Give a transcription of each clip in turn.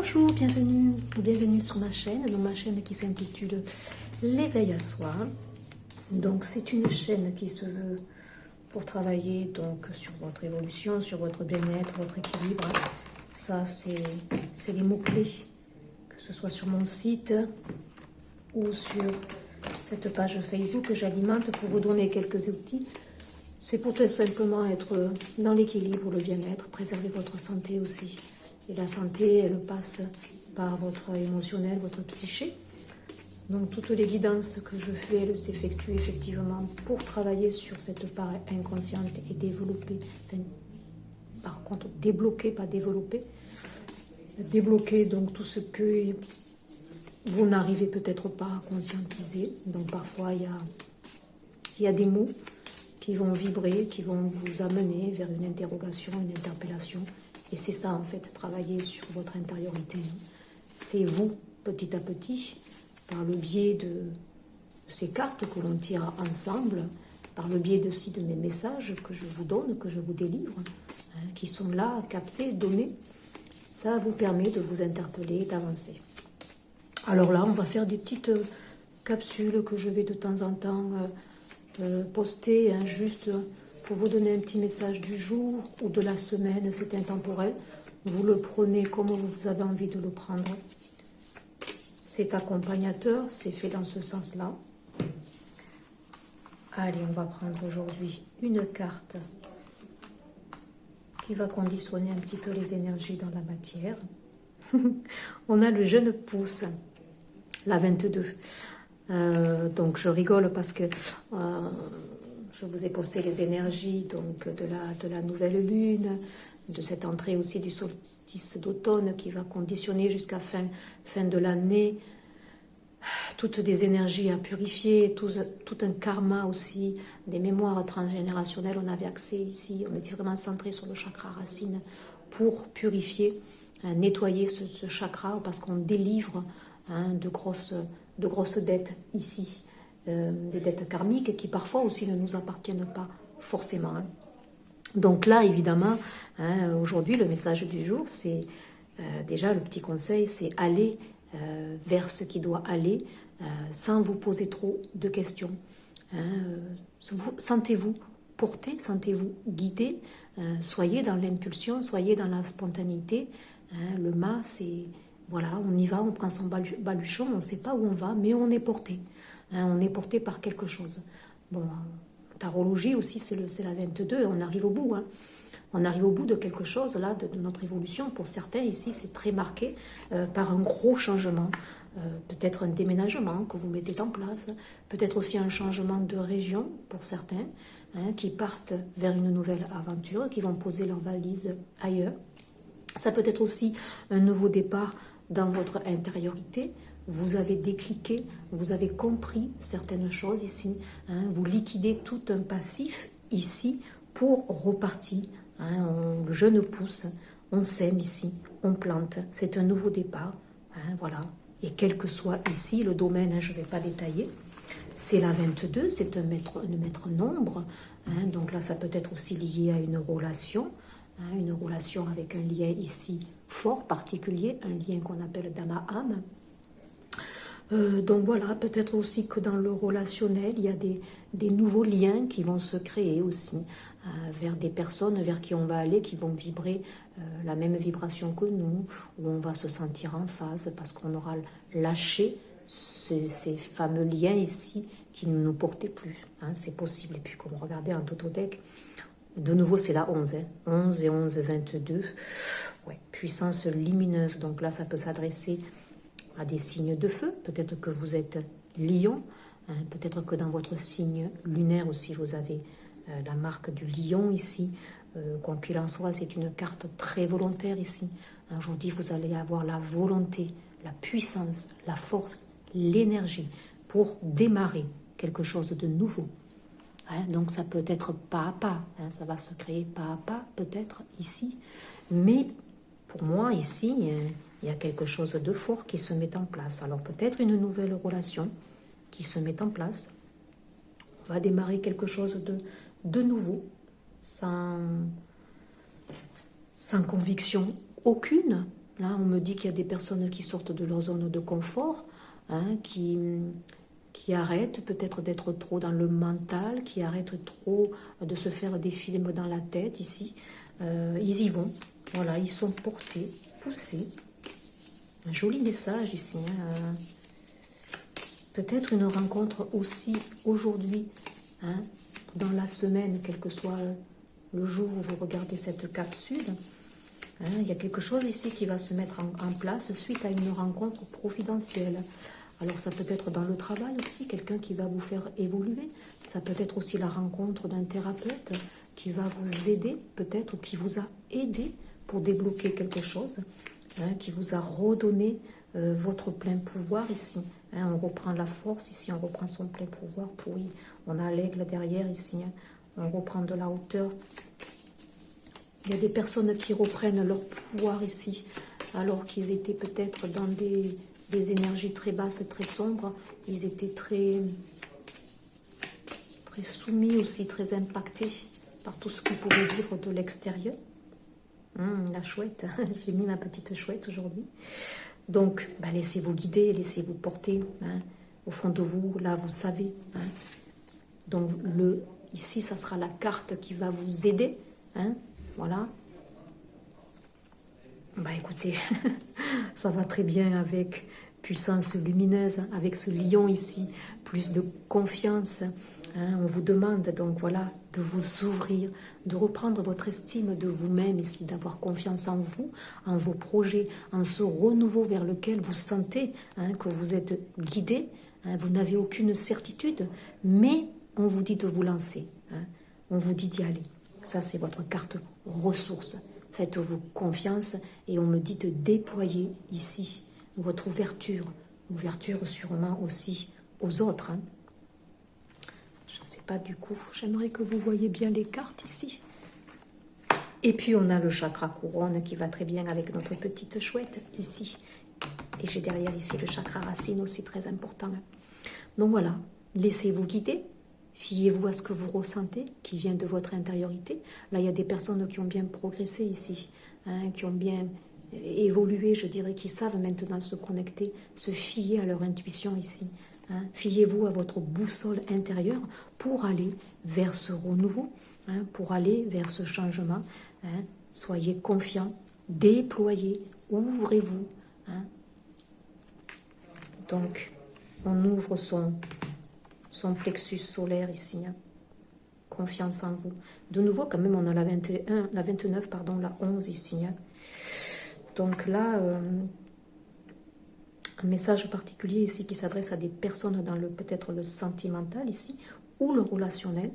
Bonjour, bienvenue sur ma chaîne, donc ma chaîne qui s'intitule L'éveil à soi. Donc c'est une chaîne qui se veut pour travailler donc sur votre évolution, sur votre bien-être, votre équilibre. Ça c'est les mots-clés, que ce soit sur mon site ou sur cette page Facebook que j'alimente pour vous donner quelques outils. C'est pour tout simplement être dans l'équilibre, le bien-être, préserver votre santé aussi. Et la santé, elle passe par votre émotionnel, votre psyché. Donc toutes les guidances que je fais, elles s'effectuent effectivement pour travailler sur cette part inconsciente et développer, enfin, par contre débloquer, pas développer, débloquer donc tout ce que vous n'arrivez peut-être pas à conscientiser. Donc parfois il y a des mots qui vont vibrer, qui vont vous amener vers une interrogation, une interpellation. Et c'est ça en fait, travailler sur votre intériorité. C'est vous, petit à petit, par le biais de ces cartes que l'on tire ensemble, par le biais aussi de mes messages que je vous donne, que je vous délivre, qui sont là, captés, donnés. Ça vous permet de vous interpeller, d'avancer. Alors là, on va faire des petites capsules que je vais de temps en temps poster, juste pour vous donner un petit message du jour ou de la semaine, c'est intemporel. Vous le prenez comme vous avez envie de le prendre. C'est accompagnateur, c'est fait dans ce sens-là. Allez, on va prendre aujourd'hui une carte qui va conditionner un petit peu les énergies dans la matière. On a le jeune pouce, la 22. Donc je rigole parce que je vous ai posté les énergies donc de la nouvelle lune, de cette entrée aussi du solstice d'automne qui va conditionner jusqu'à fin de l'année toutes des énergies à purifier, tout un karma aussi, des mémoires transgénérationnelles. On avait accès ici, on était vraiment centré sur le chakra racine pour purifier, nettoyer ce chakra parce qu'on délivre de grosses dettes ici, des dettes karmiques qui parfois aussi ne nous appartiennent pas forcément. Donc là, évidemment, aujourd'hui, le message du jour, c'est déjà le petit conseil, c'est aller vers ce qui doit aller sans vous poser trop de questions. Sentez-vous porté, sentez-vous guidé, soyez dans l'impulsion, soyez dans la spontanéité. Le mât, c'est... Voilà, on y va, on prend son baluchon, on ne sait pas où on va, mais on est porté. On est porté par quelque chose. Bon, tarologie aussi, c'est la 22, on arrive au bout. On arrive au bout de quelque chose, là, de notre évolution. Pour certains, ici, c'est très marqué par un gros changement. Peut-être un déménagement que vous mettez en place. Peut-être aussi un changement de région pour certains, qui partent vers une nouvelle aventure, qui vont poser leurs valises ailleurs. Ça peut être aussi un nouveau départ dans votre intériorité. Vous avez décliqué, vous avez compris certaines choses ici. Vous liquidez tout un passif ici pour repartir. Le jeune pousse, on sème ici, on plante. C'est un nouveau départ. Voilà. Et quel que soit ici le domaine, je ne vais pas détailler. C'est la 22, c'est un maître nombre. Donc là, ça peut être aussi lié à une relation avec un lien ici fort, particulier, un lien qu'on appelle d'âme à âme. Donc voilà, peut-être aussi que dans le relationnel, il y a des nouveaux liens qui vont se créer aussi vers des personnes vers qui on va aller, qui vont vibrer la même vibration que nous, où on va se sentir en phase parce qu'on aura lâché ces fameux liens ici qui ne nous portaient plus. C'est possible. Et puis comme regardez en Totodec, de nouveau, c'est la 11. 11 et 11, 22. Ouais, puissance lumineuse. Donc là, ça peut s'adresser à des signes de feu. Peut-être que vous êtes lion. Peut-être que dans votre signe lunaire aussi, vous avez la marque du lion ici. Quoi qu'il en soit, c'est une carte très volontaire ici. Aujourd'hui, vous allez avoir la volonté, la puissance, la force, l'énergie pour démarrer quelque chose de nouveau. Donc ça peut être pas à pas, ça va se créer pas à pas peut-être ici, mais pour moi ici il y a quelque chose de fort qui se met en place. Alors peut-être une nouvelle relation qui se met en place, on va démarrer quelque chose de nouveau, sans conviction aucune, Là, on me dit qu'il y a des personnes qui sortent de leur zone de confort, hein, qui arrêtent peut-être d'être trop dans le mental, qui arrêtent trop de se faire des films dans la tête ici. Ils y vont, voilà, ils sont portés, poussés. Un joli message ici. Hein. Peut-être une rencontre aussi aujourd'hui, hein, dans la semaine, quel que soit le jour où vous regardez cette capsule. Hein, il y a quelque chose ici qui va se mettre en place suite à une rencontre providentielle. Alors ça peut être dans le travail aussi, quelqu'un qui va vous faire évoluer. Ça peut être aussi la rencontre d'un thérapeute qui va vous aider peut-être, ou qui vous a aidé pour débloquer quelque chose, hein, qui vous a redonné votre plein pouvoir ici. Hein, on reprend la force ici, on reprend son plein pouvoir. On a l'aigle derrière ici, hein, on reprend de la hauteur. Il y a des personnes qui reprennent leur pouvoir ici, alors qu'ils étaient peut-être dans des énergies très basses et très sombres. Ils étaient très soumis aussi, très impactés par tout ce qu'ils pouvaient vivre de l'extérieur. La chouette, j'ai mis ma petite chouette aujourd'hui. Donc, laissez-vous guider, laissez-vous porter. Hein. Au fond de vous, là, vous savez. Hein. Donc, ici, ça sera la carte qui va vous aider. Hein. Voilà. Écoutez, ça va très bien avec puissance lumineuse, avec ce lion ici, plus de confiance. Hein, on vous demande donc voilà de vous ouvrir, de reprendre votre estime de vous-même ici, d'avoir confiance en vous, en vos projets, en ce renouveau vers lequel vous sentez que vous êtes guidé. Hein, vous n'avez aucune certitude, mais on vous dit de vous lancer. Hein, on vous dit d'y aller. Ça, c'est votre carte ressource. Faites-vous confiance et on me dit de déployer ici votre ouverture sûrement aussi aux autres. Hein. Je ne sais pas du coup, j'aimerais que vous voyez bien les cartes ici. Et puis on a le chakra couronne qui va très bien avec notre petite chouette ici. Et j'ai derrière ici le chakra racine aussi très important. Donc voilà, laissez-vous guider. Fiez-vous à ce que vous ressentez, qui vient de votre intériorité. Là, il y a des personnes qui ont bien progressé ici, hein, qui ont bien évolué, je dirais, qui savent maintenant se connecter, se fier à leur intuition ici. Hein. Fiez-vous à votre boussole intérieure pour aller vers ce renouveau, hein, pour aller vers ce changement. Hein. Soyez confiants, déployez, ouvrez-vous. Hein. Donc, on ouvre son plexus solaire ici. Hein. Confiance en vous. De nouveau, quand même, on a la 21, la 29, pardon, la 11 ici. Hein. Donc là, un message particulier ici qui s'adresse à des personnes dans peut-être le sentimental ici, ou le relationnel.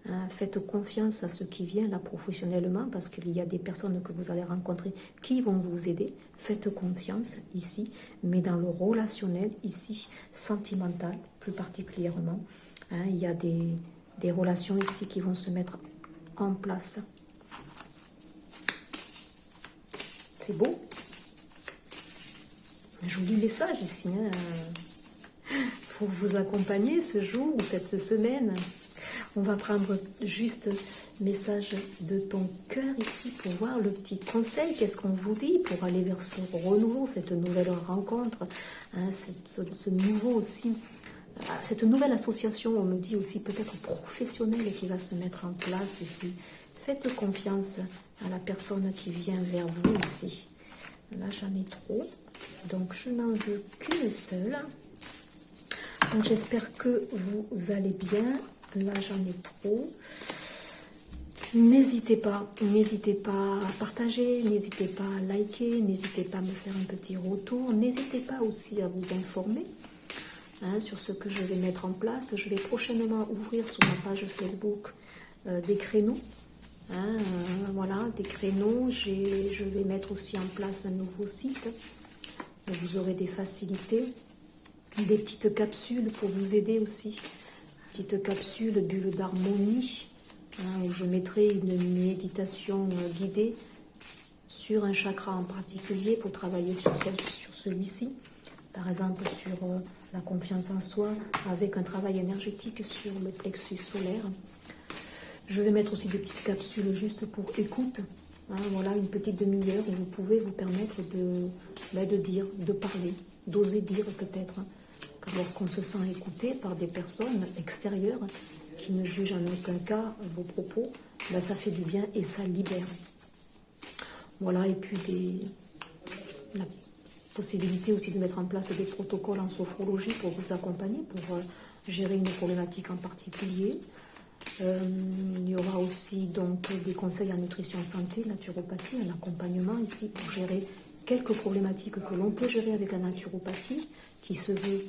Hein. Faites confiance à ce qui vient là professionnellement, parce qu'il y a des personnes que vous allez rencontrer qui vont vous aider. Faites confiance ici, mais dans le relationnel ici, sentimental plus particulièrement. Hein, il y a des relations ici qui vont se mettre en place. C'est beau. Un joli message ici. Hein, pour vous accompagner ce jour ou cette semaine. On va prendre juste message de ton cœur ici pour voir le petit conseil. Qu'est-ce qu'on vous dit pour aller vers ce renouveau, cette nouvelle rencontre, hein, ce nouveau aussi, cette nouvelle association, on me dit aussi peut-être professionnelle qui va se mettre en place ici. Faites confiance à la personne qui vient vers vous ici. Là, j'en ai trop, donc je n'en veux qu'une seule. Donc, j'espère que vous allez bien. Là, j'en ai trop. N'hésitez pas à partager, n'hésitez pas à liker, n'hésitez pas à me faire un petit retour. N'hésitez pas aussi à vous informer sur ce que je vais mettre en place. Je vais prochainement ouvrir sur ma page Facebook des créneaux. Voilà, des créneaux. Je vais mettre aussi en place un nouveau site. Vous aurez des facilités, des petites capsules pour vous aider aussi. Petite capsule bulle d'harmonie, où je mettrai une méditation guidée sur un chakra en particulier pour travailler sur celui-ci. Par exemple, sur la confiance en soi, avec un travail énergétique sur le plexus solaire. Je vais mettre aussi des petites capsules juste pour écoute, Hein, voilà, une petite demi-heure et vous pouvez vous permettre de dire, de parler, d'oser dire peut-être. Hein. Car lorsqu'on se sent écouté par des personnes extérieures qui ne jugent en aucun cas vos propos, ben, ça fait du bien et ça libère. Voilà, et puis la possibilité aussi de mettre en place des protocoles en sophrologie pour vous accompagner, pour gérer une problématique en particulier. Il y aura aussi donc des conseils en nutrition santé, naturopathie, un accompagnement ici pour gérer quelques problématiques que l'on peut gérer avec la naturopathie, qui serait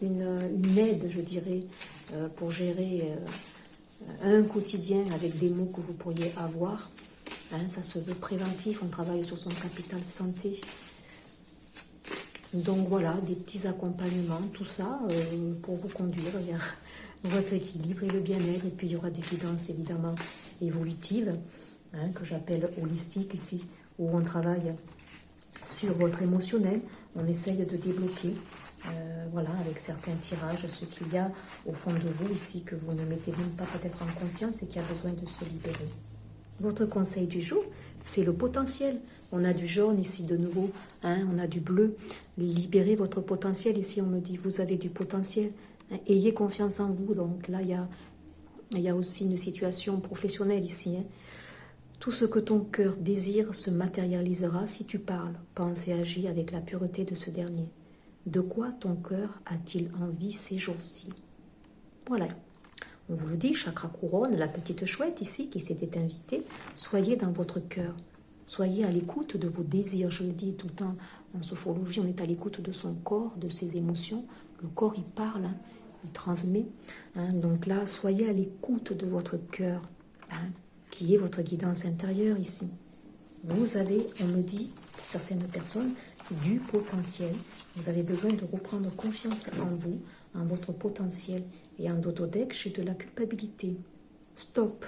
une aide, je dirais, pour gérer un quotidien avec des mots que vous pourriez avoir. Hein, ça se veut préventif, on travaille sur son capital santé. Donc voilà, des petits accompagnements, tout ça pour vous conduire vers votre équilibre et le bien-être. Et puis il y aura des guidances évidemment évolutives, hein, que j'appelle holistiques ici, où on travaille sur votre émotionnel, on essaye de débloquer, voilà, avec certains tirages, ce qu'il y a au fond de vous ici, que vous ne mettez même pas peut-être en conscience et qui a besoin de se libérer. Votre conseil du jour, c'est le potentiel. On a du jaune ici de nouveau, hein, on a du bleu. Libérez votre potentiel. Ici, on me dit, vous avez du potentiel. Hein, ayez confiance en vous. Donc là, il y a aussi une situation professionnelle ici. Hein. Tout ce que ton cœur désire se matérialisera si tu parles, penses et agis avec la pureté de ce dernier. De quoi ton cœur a-t-il envie ces jours-ci? Voilà. On vous le dit, chakra couronne, la petite chouette ici qui s'était invitée, soyez dans votre cœur, soyez à l'écoute de vos désirs. Je le dis tout le temps, en sophrologie, on est à l'écoute de son corps, de ses émotions. Le corps, il parle, hein, il transmet. Hein, donc là, soyez à l'écoute de votre cœur, hein, qui est votre guidance intérieure ici. Vous avez, on me dit, pour certaines personnes, du potentiel. Vous avez besoin de reprendre confiance en vous, en votre potentiel. Et en d'autodec, j'ai de la culpabilité. Stop.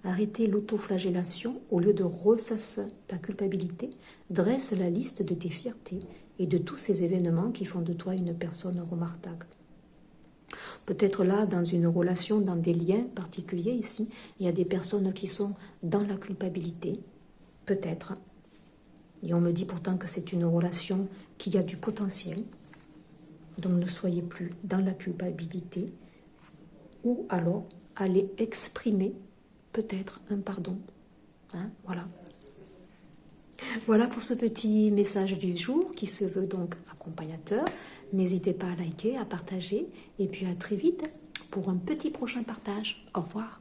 Arrêtez l'autoflagellation. Au lieu de ressasser ta culpabilité, dresse la liste de tes fiertés et de tous ces événements qui font de toi une personne remarquable. Peut-être là, dans une relation, dans des liens particuliers ici, il y a des personnes qui sont dans la culpabilité. Peut-être. Et on me dit pourtant que c'est une relation qui a du potentiel. Donc ne soyez plus dans la culpabilité. Ou alors, allez exprimer peut-être un pardon. Hein, voilà. Voilà pour ce petit message du jour qui se veut donc accompagnateur. N'hésitez pas à liker, à partager. Et puis à très vite pour un petit prochain partage. Au revoir.